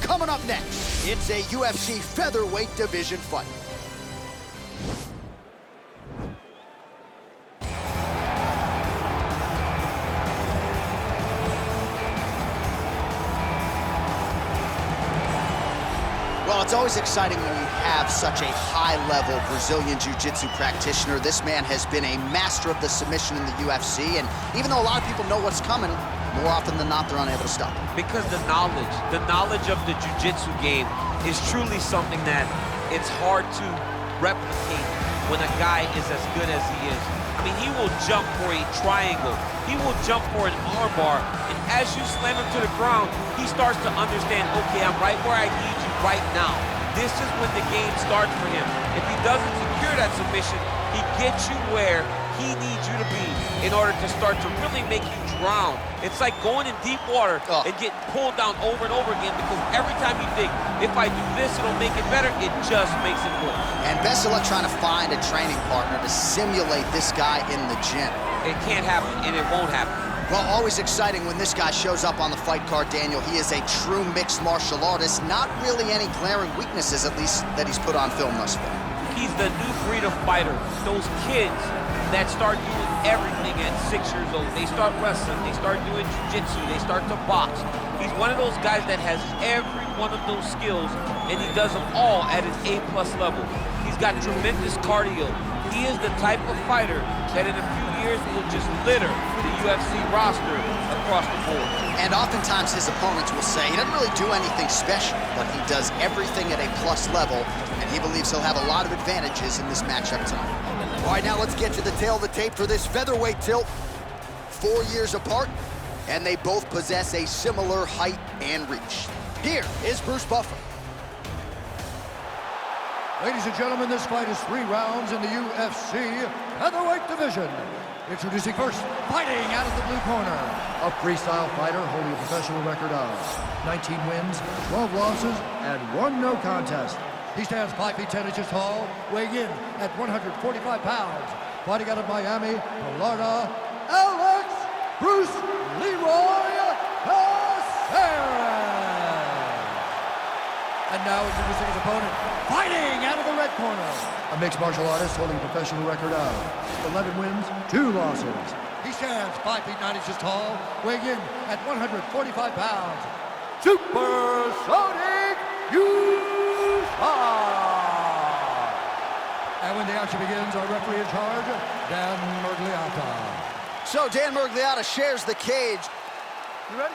Coming up next, it's a UFC featherweight division fight. Well, it's always exciting when you have such a high-level Brazilian Jiu-Jitsu practitioner. This man has been a master of the submission in the UFC, and even though a lot of people know what's coming, more often than not, they're unable to stop it. Because the knowledge of the Jiu-Jitsu game is truly something that it's hard to replicate when a guy is as good as he is. I mean, he will jump for a triangle. He will jump for an armbar, and as you slam him to the ground, he starts to understand, okay, I'm right where I need you right now. This is when the game starts for him. If he doesn't secure that submission, he gets you where he needs you to be in order to start to really make you drown. It's like going in deep water and getting pulled down over and over again, because every time you think, if I do this, it'll make it better, it just makes it worse. And best of luck trying to find a training partner to simulate this guy in the gym. It can't happen, and it won't happen. Well, always exciting when this guy shows up on the fight card, Daniel. He is a true mixed martial artist. Not really any glaring weaknesses, at least, that he's put on film thus far. He's the new breed of fighter. Those kids that start doing everything at 6 years old. They start wrestling, they start doing jiu-jitsu, they start to box. He's one of those guys that has every one of those skills, and he does them all at an A+ level. He's got tremendous cardio. He is the type of fighter that in a few years will just litter the UFC roster across the board. And oftentimes his opponents will say he doesn't really do anything special, but he does everything at a plus level, and he believes he'll have a lot of advantages in this matchup tonight. All right, now let's get to the tail of the tape for this featherweight tilt. 4 years apart, and they both possess a similar height and reach. Here is Bruce Buffer. Ladies and gentlemen, this fight is 3 rounds in the UFC featherweight division. Introducing first, fighting out of the blue corner, a freestyle fighter holding a professional record of 19 wins, 12 losses, and 1 no contest. He stands 5 feet 10 inches tall, weighing in at 145 pounds. Fighting out of Miami, Florida, Alex Bruce Leroy Caceres. And now introducing his opponent, fighting out of the red corner, a mixed martial artist holding a professional record of 11 wins, 2 losses. He stands 5 feet 9 inches tall, weighing in at 145 pounds. Supersonic And when the action begins, our referee in charge, Dan Murgliata. So Dan Murgliata shares the cage. You ready?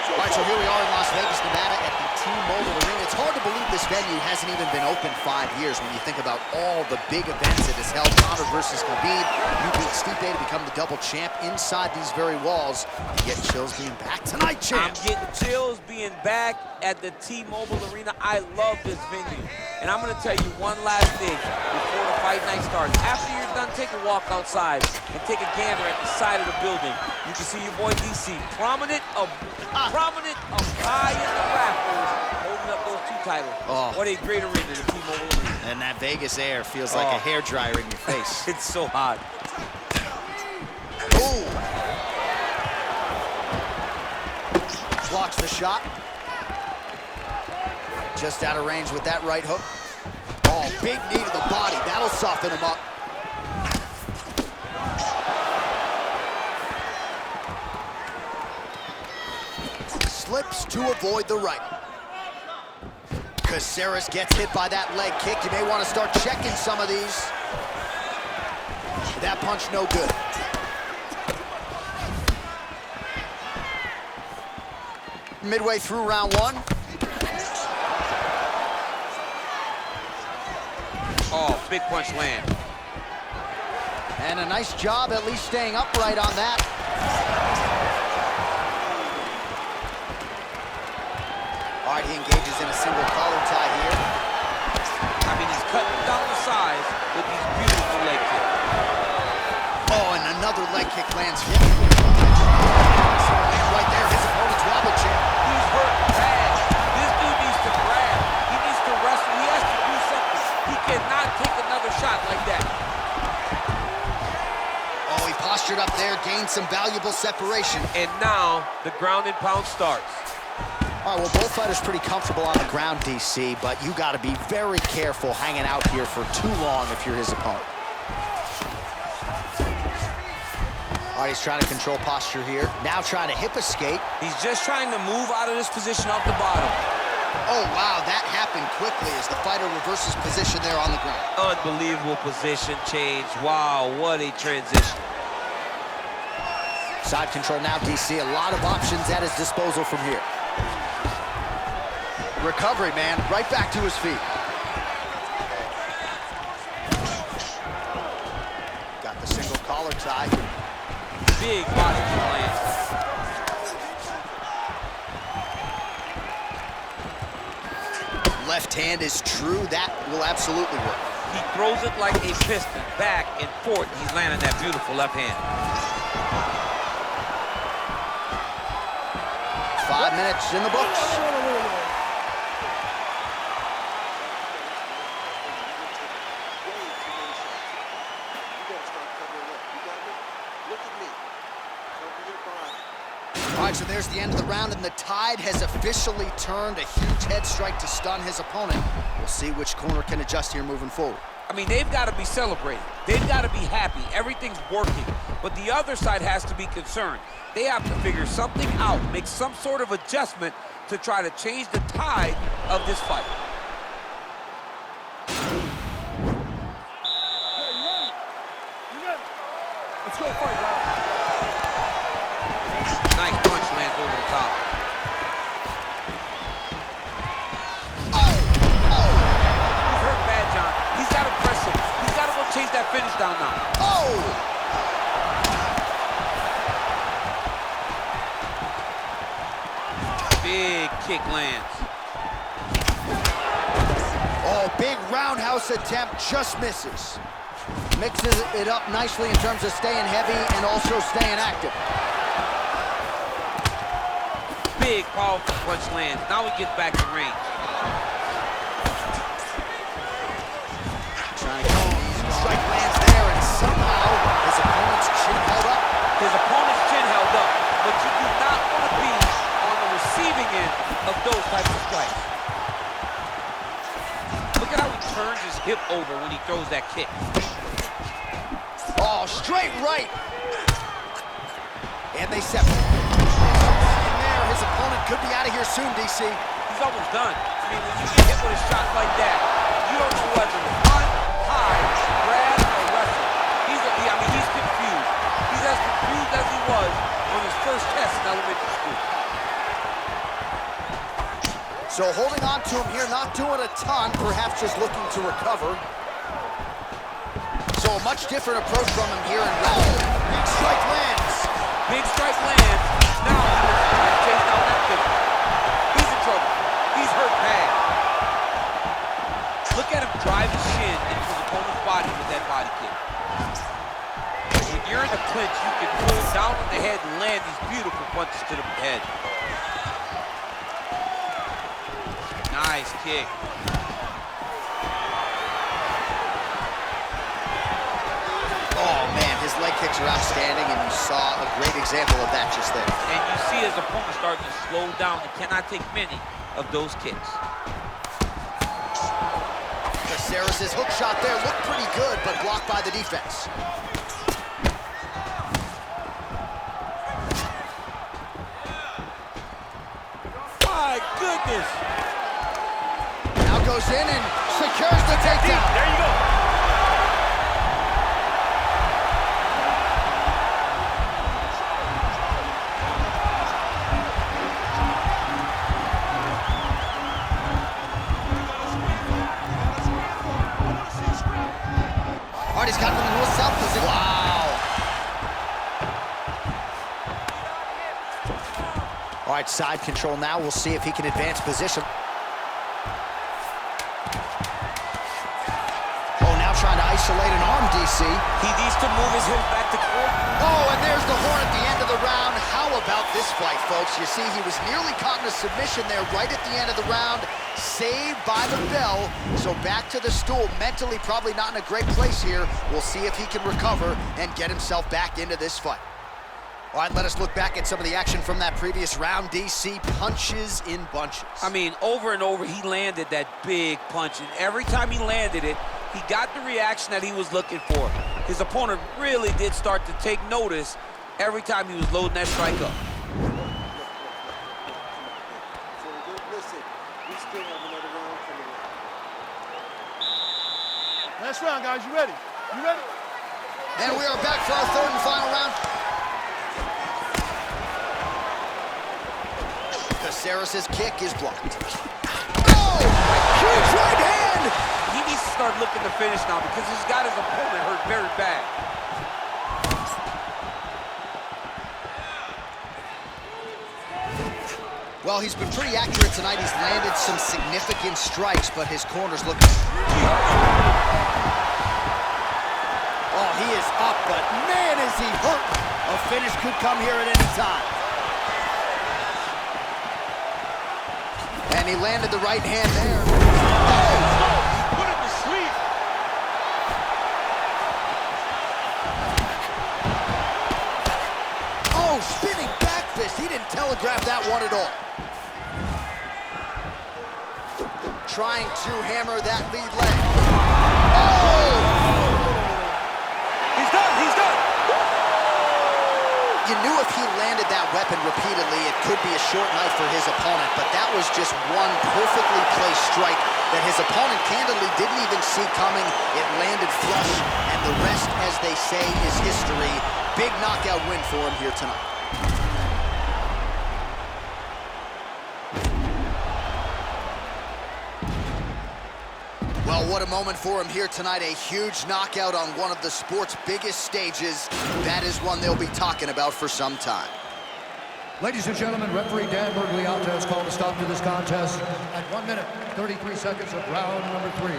All right, so here we are in Las Vegas, Nevada at the T-Mobile Arena. It's hard to believe this venue hasn't even been open 5 years when you think about all the big events it has held. Conor versus Khabib. You beat Stipe to become the double champ inside these very walls. You get chills being back tonight, champ. I'm getting chills being back at the T-Mobile Arena. I love this venue. And I'm going to tell you one last thing before the fight night starts. After you're done, take a walk outside and take a gander at the side of the building. You can see your boy DC prominent high in the rafters, holding up those 2 titles. Oh. What a great arena, the T-Mobile Arena. And that Vegas air feels like a hairdryer in your face. It's so hot. Ooh. Blocks the shot. Just out of range with that right hook. Oh, big knee to the body. That'll soften him up. Slips to avoid the right. Caceres gets hit by that leg kick. You may want to start checking some of these. That punch no good. Midway through round 1. Oh, big punch land. And a nice job at least staying upright on that. All right, he engages in a single collar tie here. I mean, he's cutting down the size with these beautiful leg kicks. Oh, and another leg kick lands here. And right there, his opponent's wobble champ. He's hurt bad. This dude needs to grab. He needs to wrestle. He has to do something. He cannot take another shot like that. postured up there, gained some valuable separation. And now the ground and pound starts. All right, well, both fighters pretty comfortable on the ground, DC, but you got to be very careful hanging out here for too long if you're his opponent. All right, he's trying to control posture here. Now trying to hip escape. He's just trying to move out of this position off the bottom. Oh, wow, that happened quickly as the fighter reverses position there on the ground. Unbelievable position change. Wow, what a transition. Side control now, DC. A lot of options at his disposal from here. Recovery, man. Right back to his feet. Got the single collar tie. Big body lands. Left hand is true. That will absolutely work. He throws it like a piston, back and forth. He's landing that beautiful left hand. 5 minutes in the books. All right, so there's the end of the round, and the tide has officially turned. A huge head strike to stun his opponent. We'll see which corner can adjust here moving forward. I mean, they've got to be celebrating. They've got to be happy. Everything's working. But the other side has to be concerned. They have to figure something out, make some sort of adjustment to try to change the tide of this fight. Let's go fight, Rob. Nice punch lands over the top. He's hurt bad, John. He's got to press him. He's got to go chase that finish down now. Big kick lands. Oh, big roundhouse attempt, just misses. Mixes it up nicely in terms of staying heavy and also staying active. Big, powerful punch lands. Now he gets back to range. Trying to go. Strike lands there, and somehow his opponent's chin held up. His opponent's chin held up, but you do not want to be on the receiving end of those types of strikes. Look at how he turns his hip over when he throws that kick. Oh, straight right. And they separate. And there, his opponent could be out of here soon, DC. He's almost done. I mean, when you get hit with a shot like that, you don't know whether to punt, hide, grab, or wrestle. He's confused. He's as confused as he was on his first test in elementary school. So holding on to him here, not doing a ton, perhaps just looking to recover. So a much different approach from him here in round. Big strike lands. Big strike lands. Now he looks to try to chase down that kick. He's in trouble. He's hurt bad. Look at him drive his shin into his opponent's body with that body kick. When you're in the clinch, you can pull down on the head and land these beautiful punches to the head. Nice kick. Oh, man, his leg kicks are outstanding, and you saw a great example of that just there. And you see his opponent starting to slow down. He cannot take many of those kicks. Caceres' hook shot there looked pretty good, but blocked by the defense. My goodness! Now goes in and secures the takedown. There you go. All right, he's got him in the north-south position. Wow. All right, side control now. We'll see if he can advance position. Oh, now trying to isolate an arm, DC. DC. He needs to move his hips back to court. Oh, and there's the horn at the end of the round. How about this fight, folks? You see, he was nearly caught in a submission there right at the end of the round. Saved by the bell. So back to the stool. Mentally, probably not in a great place here. We'll see if he can recover and get himself back into this fight. All right, let us look back at some of the action from that previous round. DC, punches in bunches. I mean, over and over, he landed that big punch. And every time he landed it, he got the reaction that he was looking for. His opponent really did start to take notice every time he was loading that strike up. Last round, guys. You ready? You ready? And we are back for our third and final round. Caceres' kick is blocked. Oh! Huge right hand! He needs to start looking to finish now because he's got his opponent hurt very bad. Well, he's been pretty accurate tonight. He's landed some significant strikes, but his corner's looking... Oh, he is up, but man, is he hurt. A finish could come here at any time. And he landed the right hand there. Oh! Put him to sleep. Oh, spinning back fist. He didn't telegraph that one at all. Trying to hammer that lead leg. Oh! He's done. He's done. You knew if he landed that weapon repeatedly, it could be a short night for his opponent, but that was just one perfectly placed strike that his opponent candidly didn't even see coming. It landed flush, and the rest, as they say, is history. Big knockout win for him here tonight. Well, what a moment for him here tonight. A huge knockout on one of the sport's biggest stages. That is one they'll be talking about for some time. Ladies and gentlemen, referee Dan Bergliata has called a stop to this contest at 1 minute, 33 seconds of round number 3.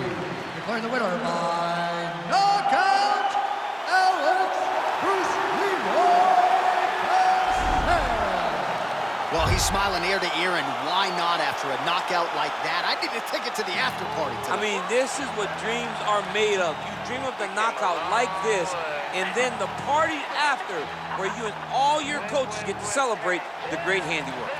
Declaring the winner by knockout, Alex Bruce Leroy Caceres. Well, he's smiling ear to ear, and why not after a knockout like that? I need to take it to the after party tonight. I mean, this is what dreams are made of. You dream of the knockout like this, and then the party after, where you and all your coaches get to celebrate the great handiwork.